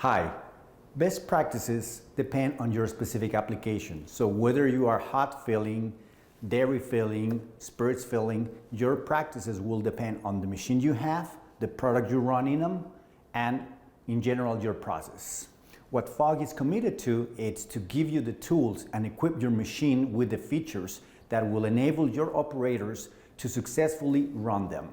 Hi. Best practices depend on your specific application. So whether you are hot filling, dairy filling, spirits filling, your practices will depend on the machine you have, the product you run in them, and in general your process. What Fogg is committed to is to give you the tools and equip your machine with the features that will enable your operators to successfully run them.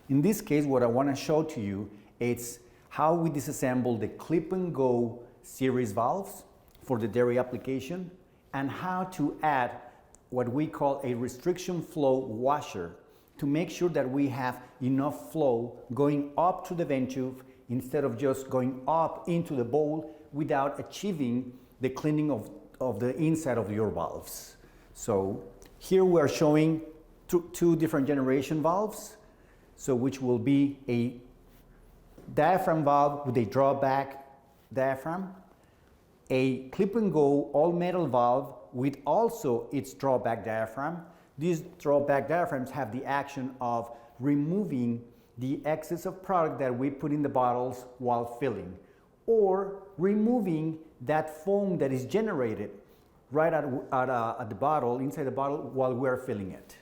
In this case, what I want to show to you is how we disassemble the clip and go series valves for the dairy application and how to add what we call a restriction flow washer to make sure that we have enough flow going up to the vent tube instead of just going up into the bowl without achieving the cleaning of the inside of your valves. So here we are showing two different generation valves, so which will be a diaphragm valve with a drawback diaphragm, a clip and go all metal valve with also its drawback diaphragm. These drawback diaphragms have the action of removing the excess of product that we put in the bottles while filling, or removing that foam that is generated right at the bottle, inside the bottle, while we are filling it.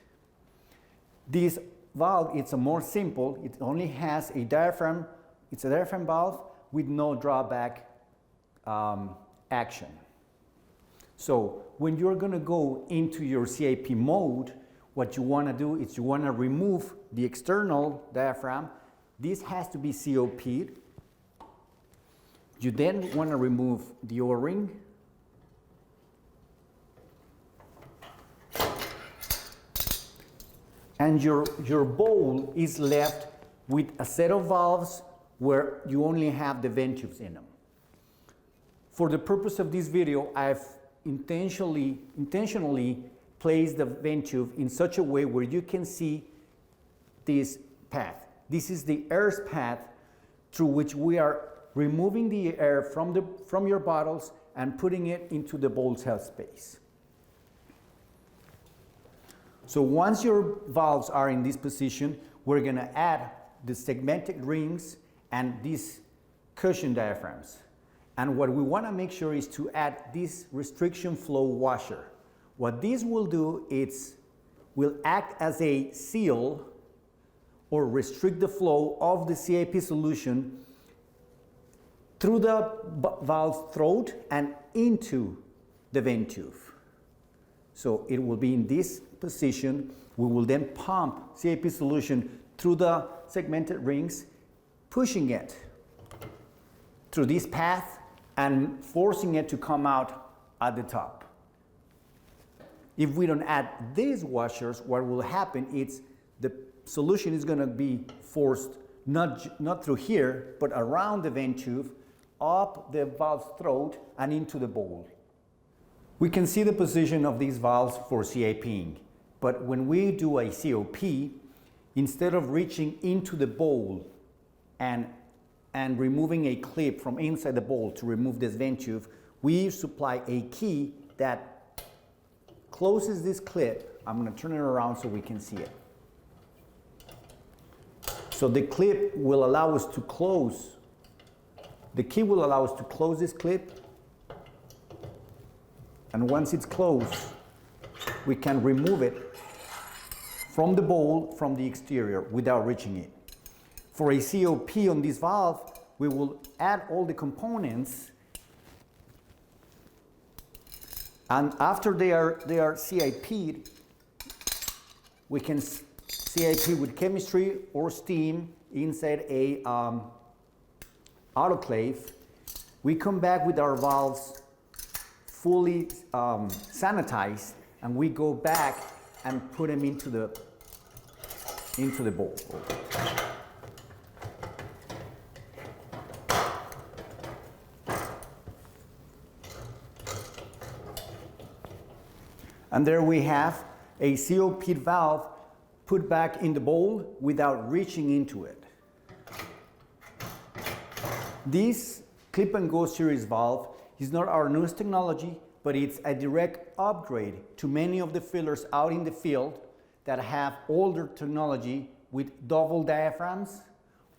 This valve, it's a more simple, it only has a diaphragm, it's a diaphragm valve with no drawback action. So when you're going to go into your CIP mode, what you want to do is you want to remove the external diaphragm. This has to be COP'd. You then want to remove the O-ring. And your bowl is left with a set of valves where you only have the vent tubes in them. For the purpose of this video, I've intentionally placed the vent tube in such a way where you can see this path. This is the air path through which we are removing the air from your bottles and putting it into the bowl's head space. So once your valves are in this position, we're going to add the segmented rings and these cushion diaphragms. And what we want to make sure is to add this restriction flow washer. What this will do is will act as a seal or restrict the flow of the CIP solution through the valve's throat and into the vent tube. So it will be in this position. We will then pump CIP solution through the segmented rings, pushing it through this path and forcing it to come out at the top. If we don't add these washers, what will happen is the solution is going to be forced not through here, but around the vent tube, up the valve's throat and into the bowl. We can see the position of these valves for CIPing, but when we do a COP, instead of reaching into the bowl and removing a clip from inside the bowl to remove this vent tube, we supply a key that closes this clip. I'm going to turn it around so we can see it. So the clip will allow us to close, the key will allow us to close this clip, and once it's closed, we can remove it from the bowl from the exterior without reaching it. For a COP on this valve, we will add all the components, and after they are CIP'd, we can CIP with chemistry or steam inside a autoclave. We come back with our valves fully sanitized, and we go back and put them into the bowl. And there we have a COP valve put back in the bowl without reaching into it. This clip and go series valve is not our newest technology, but it's a direct upgrade to many of the fillers out in the field that have older technology with double diaphragms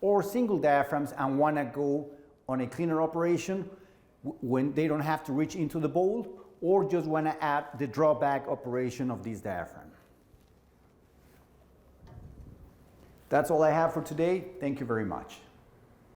or single diaphragms and want to go on a cleaner operation when they don't have to reach into the bowl, or just want to add the drawback operation of this diaphragm. That's all I have for today. Thank you very much.